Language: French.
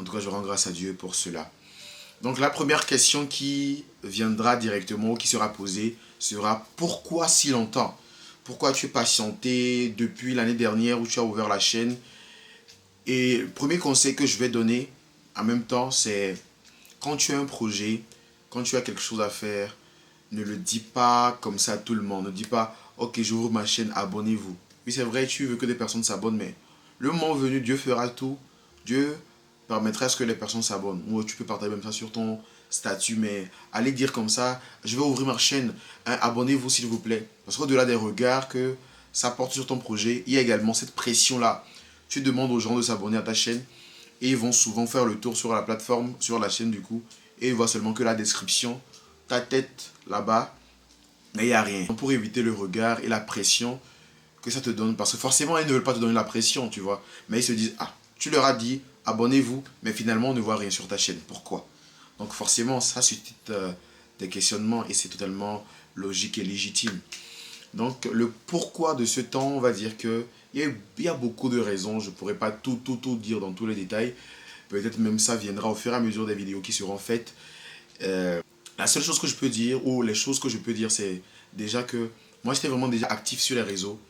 En tout cas, je rends grâce à Dieu pour cela. Donc la première question qui viendra directement ou qui sera posée sera pourquoi si longtemps? Pourquoi tu es patienté depuis l'année dernière où tu as ouvert la chaîne? Et le premier conseil que je vais donner en même temps, c'est quand tu as un projet, quand tu as quelque chose à faire, ne le dis pas comme ça à tout le monde. Ne dis pas, ok, j'ouvre ma chaîne, abonnez-vous. Oui, c'est vrai, tu veux que des personnes s'abonnent, mais le moment venu, Dieu fera tout. Dieu permettra à ce que les personnes s'abonnent. Ou tu peux partager même ça sur ton statut, mais allez dire comme ça, je vais ouvrir ma chaîne, hein, abonnez-vous s'il vous plaît. Parce qu'au-delà des regards que ça porte sur ton projet, il y a également cette pression-là. Tu demandes aux gens de s'abonner à ta chaîne et ils vont souvent faire le tour sur la plateforme, sur la chaîne du coup, et ils voient seulement que la description, ta tête là-bas, mais il n'y a rien. Pour éviter le regard et la pression que ça te donne, parce que forcément ils ne veulent pas te donner la pression, tu vois, mais ils se disent, ah, tu leur as dit, abonnez-vous, mais finalement on ne voit rien sur ta chaîne, pourquoi? Donc forcément ça suscite des questionnements et c'est totalement logique et légitime. Donc le pourquoi de ce temps, on va dire que il y a beaucoup de raisons, je ne pourrais pas tout dire dans tous les détails. Peut-être même ça viendra au fur et à mesure des vidéos qui seront faites. La seule chose que je peux dire, ou les choses que je peux dire, c'est déjà que moi j'étais vraiment déjà actif sur les réseaux.